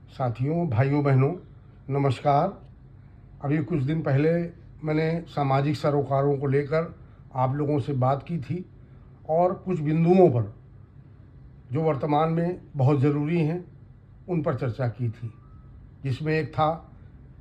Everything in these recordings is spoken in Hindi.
साथियों, भाइयों बहनों, नमस्कार। अभी कुछ दिन पहले मैंने सामाजिक सरोकारों को लेकर आप लोगों से बात की थी और कुछ बिंदुओं पर जो वर्तमान में बहुत ज़रूरी हैं उन पर चर्चा की थी, जिसमें एक था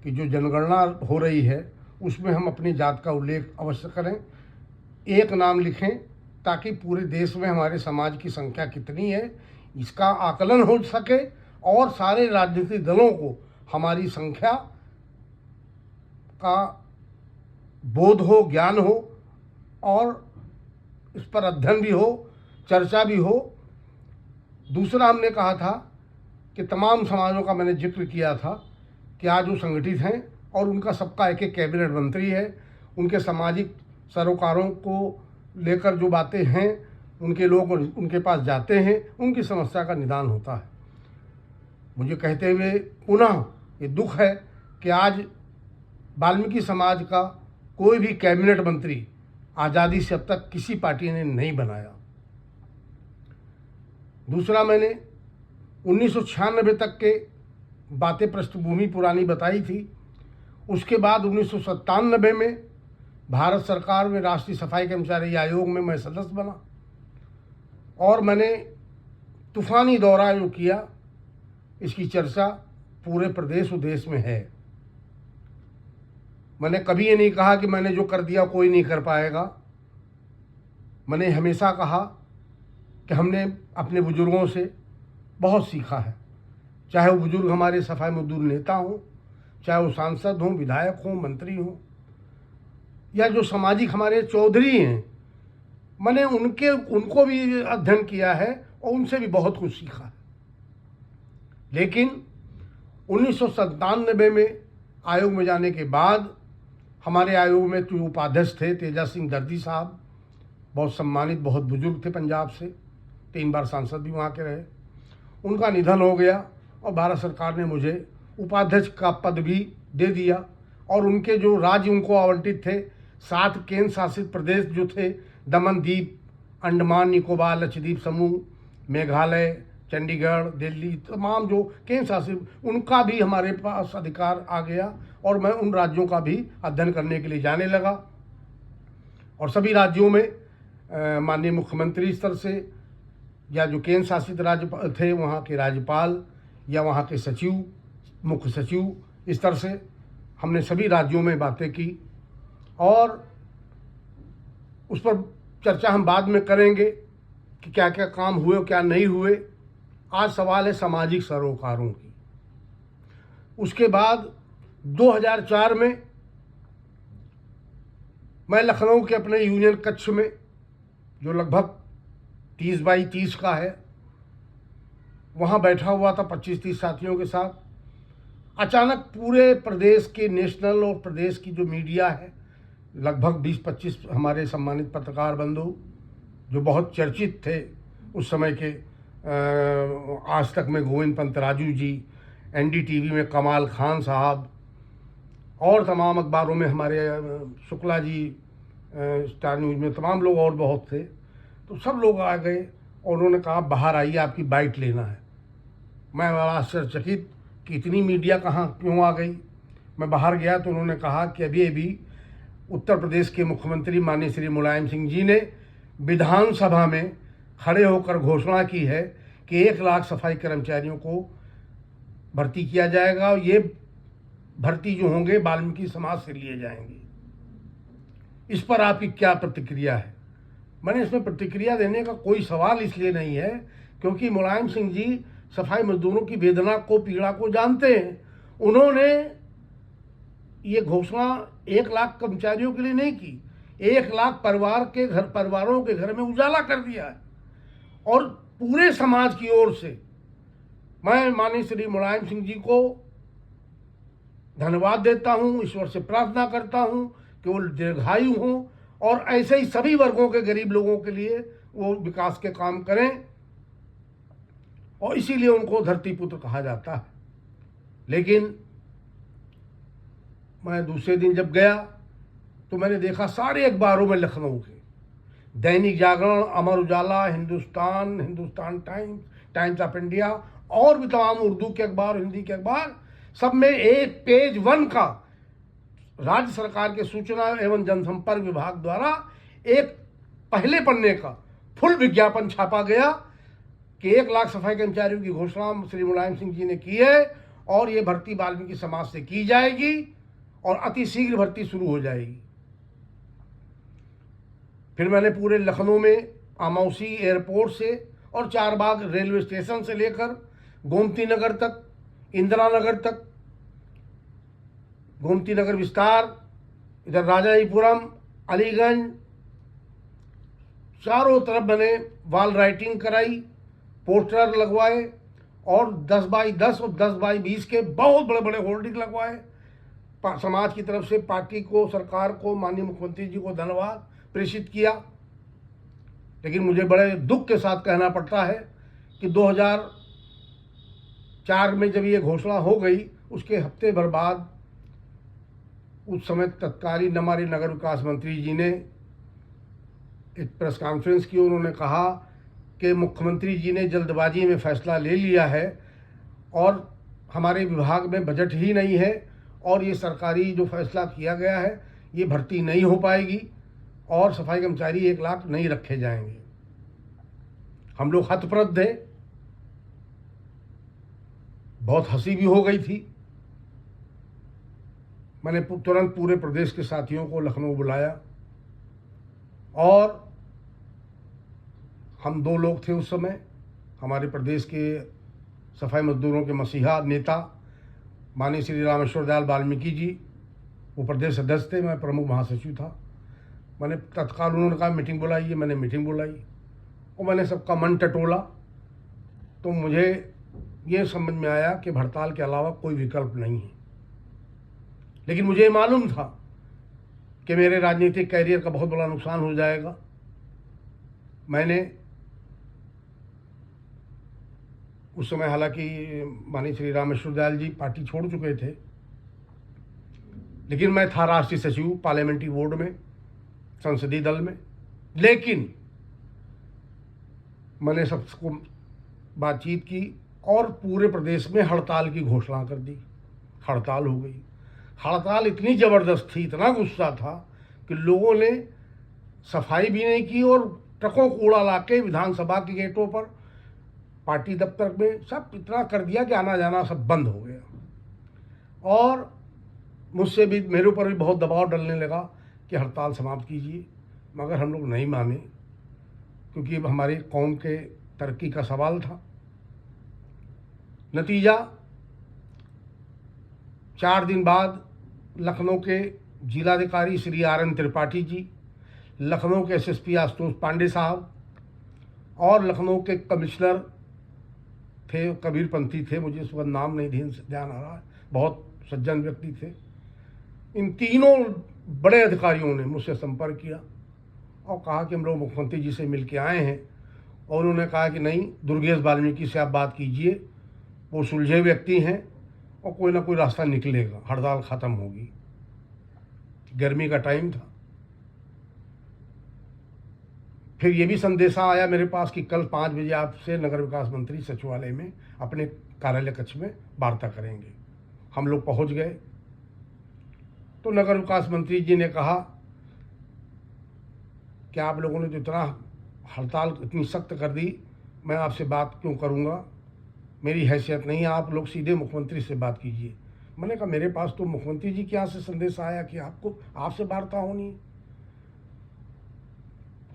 कि जो जनगणना हो रही है उसमें हम अपनी जात का उल्लेख अवश्य करें, एक नाम लिखें, ताकि पूरे देश में हमारे समाज की संख्या कितनी है इसका आकलन हो सके और सारे राजनीतिक दलों को हमारी संख्या का बोध हो, ज्ञान हो और इस पर अध्ययन भी हो, चर्चा भी हो। दूसरा हमने कहा था कि तमाम समाजों का मैंने जिक्र किया था कि आज वो संगठित हैं और उनका सबका एक एक कैबिनेट मंत्री है। उनके सामाजिक सरोकारों को लेकर जो बातें हैं उनके लोग उनके पास जाते हैं, उनकी समस्या का निदान होता है। मुझे कहते हुए पुनः ये दुख है कि आज वाल्मीकि समाज का कोई भी कैबिनेट मंत्री आज़ादी से अब तक किसी पार्टी ने नहीं बनाया। दूसरा, मैंने 1996 तक के बातें पृष्ठभूमि पुरानी बताई थी। उसके बाद 1997 में भारत सरकार में राष्ट्रीय सफाई कर्मचारी आयोग में मैं सदस्य बना और मैंने तूफानी दौरा जो किया इसकी चर्चा पूरे प्रदेश और देश में है। मैंने कभी ये नहीं कहा कि मैंने जो कर दिया कोई नहीं कर पाएगा। मैंने हमेशा कहा कि हमने अपने बुजुर्गों से बहुत सीखा है, चाहे वो बुजुर्ग हमारे सफाई मजदूर नेता हों, चाहे वो सांसद हों, विधायक हों, मंत्री हों, या जो सामाजिक हमारे चौधरी हैं। मैंने उनको भी अध्ययन किया है और उनसे भी बहुत कुछ सीखा है। लेकिन 1997 में आयोग में जाने के बाद हमारे आयोग में जो उपाध्यक्ष थे तेजा सिंह दर्दी साहब, बहुत सम्मानित, बहुत बुजुर्ग थे, पंजाब से 3 बार सांसद भी वहाँ के रहे। उनका निधन हो गया और भारत सरकार ने मुझे उपाध्यक्ष का पद भी दे दिया और उनके जो राज्य उनको आवंटित थे 7 केंद्र शासित प्रदेश जो थे, दमन दीप, अंडमान निकोबार, लक्षद्वीप समूह, मेघालय, चंडीगढ़, दिल्ली, तमाम जो केंद्र शासित, उनका भी हमारे पास अधिकार आ गया और मैं उन राज्यों का भी अध्ययन करने के लिए जाने लगा। और सभी राज्यों में माननीय मुख्यमंत्री स्तर से या जो केंद्र शासित राज्य थे वहाँ के राज्यपाल या वहाँ के सचिव, मुख्य सचिव स्तर से हमने सभी राज्यों में बातें की और उस पर चर्चा हम बाद में करेंगे कि क्या क्या काम हुए और क्या नहीं हुए। आज सवाल है सामाजिक सरोकारों की। उसके बाद 2004 में मैं लखनऊ के अपने यूनियन कक्ष में, जो लगभग 30 बाई 30 का है, वहाँ बैठा हुआ था 25-30 साथियों के साथ। अचानक पूरे प्रदेश के नेशनल और प्रदेश की जो मीडिया है, लगभग 20-25 हमारे सम्मानित पत्रकार बंधु जो बहुत चर्चित थे उस समय के, आज तक में गोविंद पंत राजू जी, NDTV में कमाल खान साहब और तमाम अखबारों में हमारे शुक्ला जी, स्टार न्यूज़ में तमाम लोग और बहुत थे। तो सब लोग आ गए और उन्होंने कहा बाहर आइए, आपकी बाइट लेना है। मैं बड़ा आश्चर्यचकित कि इतनी मीडिया कहाँ क्यों आ गई। मैं बाहर गया तो उन्होंने कहा कि अभी अभी उत्तर प्रदेश के मुख्यमंत्री माननीय श्री मुलायम सिंह जी ने विधानसभा में खड़े होकर घोषणा की है कि 1 लाख सफाई कर्मचारियों को भर्ती किया जाएगा और ये भर्ती जो होंगे वाल्मीकि समाज से लिए जाएंगे। इस पर आपकी क्या प्रतिक्रिया है? मैंने इसमें प्रतिक्रिया देने का कोई सवाल इसलिए नहीं है क्योंकि मुलायम सिंह जी सफाई मजदूरों की वेदना को, पीड़ा को जानते हैं। उन्होंने ये घोषणा 1 लाख कर्मचारियों के लिए नहीं की, 1 लाख परिवारों के घर में उजाला कर दिया है। और पूरे समाज की ओर से मैं माननीय श्री मुलायम सिंह जी को धन्यवाद देता हूँ, ईश्वर से प्रार्थना करता हूँ कि वो दीर्घायु हों और ऐसे ही सभी वर्गों के गरीब लोगों के लिए वो विकास के काम करें और इसीलिए उनको धरती पुत्र कहा जाता है। लेकिन मैं दूसरे दिन जब गया तो मैंने देखा सारे अखबारों में लखनऊ के, Dainik Jagran, Amar Ujala, Hindustan, Hindustan Times, Times of India और भी तमाम उर्दू के अखबार, हिंदी के अखबार, सब में एक पेज 1 का राज्य सरकार के सूचना एवं जनसंपर्क विभाग द्वारा एक पहले पन्ने का फुल विज्ञापन छापा गया कि 1 लाख सफाई कर्मचारियों की घोषणा श्री मुलायम सिंह जी ने की है और ये भर्ती वाल्मीकि समाज से की जाएगी और अति शीघ्र भर्ती शुरू हो जाएगी। फिर मैंने पूरे लखनऊ में आमौसी एयरपोर्ट से और चारबाग रेलवे स्टेशन से लेकर गोमती नगर तक, इंदिरा नगर तक, गोमती नगर विस्तार, इधर राजाईपुरम, अलीगंज, चारों तरफ मैंने वॉल राइटिंग कराई, पोस्टर लगवाए और 10 बाई 10 और 10 बाई 20 के बहुत बड़े बड़े होर्डिंग लगवाए। समाज की तरफ से पार्टी को, सरकार को, माननीय मुख्यमंत्री जी को धन्यवाद प्रेषित किया। लेकिन मुझे बड़े दुख के साथ कहना पड़ता है कि 2004 में जब ये घोषणा हो गई, उसके हफ्ते भर बाद उस समय तत्कालीन हमारे नगर विकास मंत्री जी ने एक प्रेस कॉन्फ्रेंस की। उन्होंने कहा कि मुख्यमंत्री जी ने जल्दबाजी में फैसला ले लिया है और हमारे विभाग में बजट ही नहीं है और ये सरकारी जो फैसला किया गया है ये भर्ती नहीं हो पाएगी और सफाई कर्मचारी 1 लाख नहीं रखे जाएंगे। हम लोग हतप्रभ थे, बहुत हंसी भी हो गई थी। मैंने तुरंत पूरे प्रदेश के साथियों को लखनऊ बुलाया और हम 2 लोग थे उस समय, हमारे प्रदेश के सफाई मजदूरों के मसीहा नेता माननीय श्री रामेश्वर दयाल वाल्मीकि जी, वो प्रदेश सदस्य थे, मैं प्रमुख महासचिव था। मैंने तत्काल, उन्होंने कहा मीटिंग बुलाइए, मैंने मीटिंग बुलाई और मैंने सबका मन टटोला। तो मुझे ये समझ में आया कि हड़ताल के अलावा कोई विकल्प नहीं है। लेकिन मुझे मालूम था कि मेरे राजनीतिक कैरियर का बहुत बड़ा नुकसान हो जाएगा। मैंने उस समय, हालांकि माननीय श्री रामेश्वर दयाल जी पार्टी छोड़ चुके थे, लेकिन मैं था राष्ट्रीय सचिव पार्लियामेंट्री बोर्ड में, संसदीय दल में। लेकिन मैंने सबको बातचीत की और पूरे प्रदेश में हड़ताल की घोषणा कर दी। हड़ताल हो गई। हड़ताल इतनी ज़बरदस्त थी, इतना गुस्सा था कि लोगों ने सफाई भी नहीं की और ट्रकों कूड़ा लाके विधानसभा के गेटों पर, पार्टी दफ्तर में सब इतना कर दिया कि आना जाना सब बंद हो गया। और मुझसे भी, मेरे ऊपर भी बहुत दबाव डलने लगा कि हड़ताल समाप्त कीजिए, मगर हम लोग नहीं माने क्योंकि अब हमारी कौम के तरक्की का सवाल था। नतीजा 4 दिन बाद लखनऊ के जिलाधिकारी श्री RN त्रिपाठी जी, लखनऊ के SSP आशुतोष पांडे साहब और लखनऊ के कमिश्नर थे, कबीर पंथी थे, मुझे इस वक्त नाम नहीं ध्यान आ रहा है, बहुत सज्जन व्यक्ति थे। इन तीनों बड़े अधिकारियों ने मुझसे संपर्क किया और कहा कि हम लोग मुख्यमंत्री जी से मिल के आए हैं और उन्होंने कहा कि नहीं, दुर्गेश वाल्मीकि से आप बात कीजिए, वो सुलझे व्यक्ति हैं और कोई ना कोई रास्ता निकलेगा, हड़ताल ख़त्म होगी। गर्मी का टाइम था। फिर ये भी संदेशा आया मेरे पास कि कल 5 बजे आपसे नगर विकास मंत्री सचिवालय में अपने कार्यालय कक्ष में वार्ता करेंगे। हम लोग पहुंच गए तो नगर विकास मंत्री जी ने कहा कि आप लोगों ने जो इतना हड़ताल इतनी सख्त कर दी, मैं आपसे बात क्यों करूंगा, मेरी हैसियत नहीं है, आप लोग सीधे मुख्यमंत्री से बात कीजिए। मैंने कहा मेरे पास तो मुख्यमंत्री जी के यहाँ से संदेश आया कि आपसे वार्ता होनी।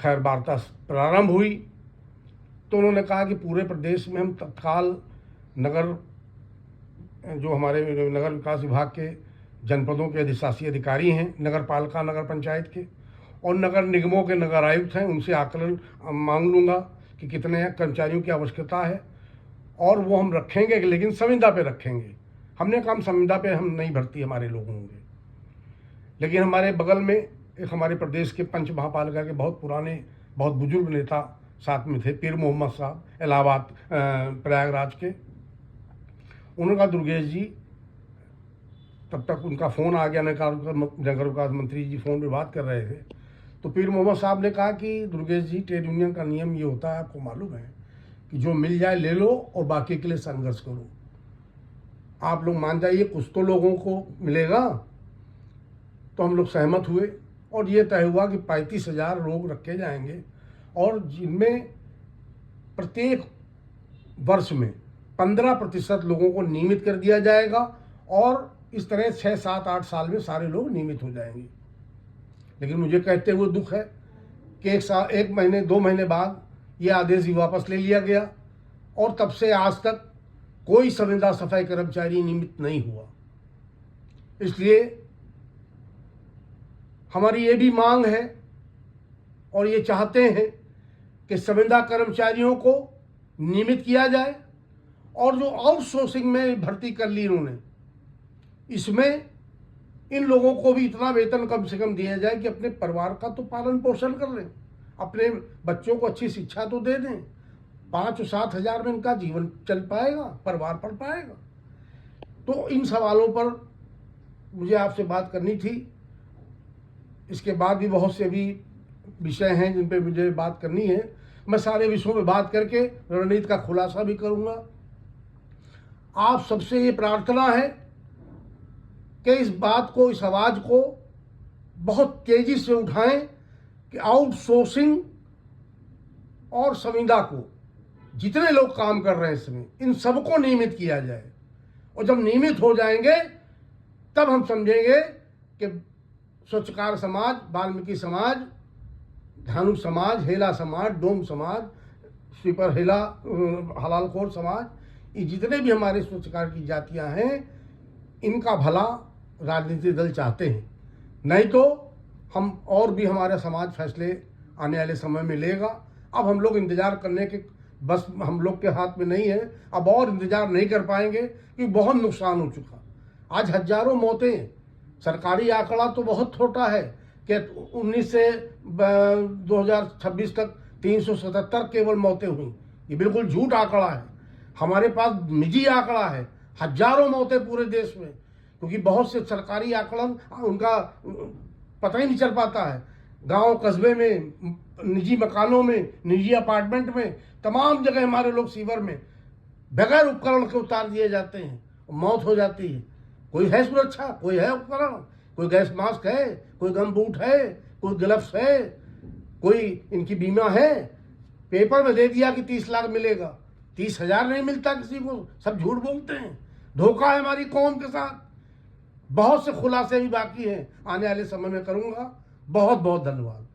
खैर, वार्ता प्रारंभ हुई तो उन्होंने कहा कि पूरे प्रदेश में हम तत्काल नगर, जो हमारे नगर विकास विभाग के जनपदों के अधिशासी अधिकारी हैं, नगर पालिका, नगर पंचायत के और नगर निगमों के नगर आयुक्त हैं, उनसे आकलन मांग लूँगा कि कितने कर्मचारियों की आवश्यकता है और वो हम रखेंगे, लेकिन संविदा पे रखेंगे। हमने कहा संविदा पे हम नहीं भर्ती हमारे लोग होंगे। लेकिन हमारे बगल में एक हमारे प्रदेश के पंच महापालिका के बहुत पुराने, बहुत बुजुर्ग नेता साथ में थे, पीर मोहम्मद साहब, इलाहाबाद प्रयागराज के। उन्होंने कहा दुर्गेश जी, तब तक उनका फ़ोन आ गया, नगर विकास मंत्री जी फ़ोन पे बात कर रहे थे तो पीर मोहम्मद साहब ने कहा कि दुर्गेश जी, ट्रेड यूनियन का नियम ये होता है, आपको मालूम है कि जो मिल जाए ले लो और बाकी के लिए संघर्ष करो। आप लोग मान जाइए कुछ तो लोगों को मिलेगा। तो हम लोग सहमत हुए और ये तय हुआ कि 35,000 लोग रखे जाएंगे और जिनमें प्रत्येक वर्ष में 15% लोगों को नियमित कर दिया जाएगा और इस तरह 6, 7, 8 साल में सारे लोग नियमित हो जाएंगे। लेकिन मुझे कहते हुए दुख है कि 1 महीने 2 महीने बाद ये आदेश भी वापस ले लिया गया और तब से आज तक कोई संविदा सफाई कर्मचारी नियमित नहीं हुआ। इसलिए हमारी ये भी मांग है और ये चाहते हैं कि संविदा कर्मचारियों को नियमित किया जाए और जो आउटसोर्सिंग में भर्ती कर ली इन्होंने, इसमें इन लोगों को भी इतना वेतन कम से कम दिया जाए कि अपने परिवार का तो पालन पोषण कर लें, अपने बच्चों को अच्छी शिक्षा तो दे दें। 5 और 7 हज़ार में इनका जीवन चल पाएगा, परिवार पढ़ पाएगा। तो इन सवालों पर मुझे आपसे बात करनी थी। इसके बाद भी बहुत से अभी विषय हैं जिन पे मुझे बात करनी है। मैं सारे विषयों में बात करके रणनीति का खुलासा भी करूंगा। आप सबसे ये प्रार्थना है कि इस बात को, इस आवाज़ को बहुत तेज़ी से उठाएं कि आउटसोर्सिंग और संविदा को, जितने लोग काम कर रहे हैं इसमें, इन सबको नियमित किया जाए। और जब नियमित हो जाएंगे तब हम समझेंगे कि स्वच्छकार समाज, वाल्मीकि समाज, धानु समाज, हेला समाज, डोम समाज, स्वीपर हेला, हलालखोर समाज, ये जितने भी हमारे स्वच्छकार की जातियां हैं, इनका भला राजनीतिक दल चाहते हैं। नहीं तो हम और भी हमारा समाज फैसले आने वाले समय में लेगा। अब हम लोग इंतज़ार करने के बस हम लोग के हाथ में नहीं है। अब और इंतज़ार नहीं कर पाएंगे क्योंकि बहुत नुकसान हो चुका। आज हजारों मौतें, सरकारी आंकड़ा तो बहुत छोटा है कि 19 से 2026 तक 377 केवल मौतें हुई। ये बिल्कुल झूठ आंकड़ा है। हमारे पास निजी आंकड़ा है, हजारों मौतें पूरे देश में, क्योंकि बहुत से सरकारी आंकड़न उनका पता ही नहीं चल पाता है। गांव कस्बे में, निजी मकानों में, निजी अपार्टमेंट में, तमाम जगह हमारे लोग सीवर में बगैर उपकरण के उतार दिए जाते हैं, मौत हो जाती है। कोई है सुरक्षा, कोई है उपकरण, कोई गैस मास्क है, कोई गम बूट है, कोई ग्लव्स है, कोई इनकी बीमा है। पेपर में दे दिया कि 30 लाख मिलेगा, 30,000 नहीं मिलता किसी को। सब झूठ बोलते हैं, धोखा है हमारी कौम के साथ। बहुत से खुलासे भी बाकी हैं, आने वाले समय में करूंगा। बहुत बहुत धन्यवाद।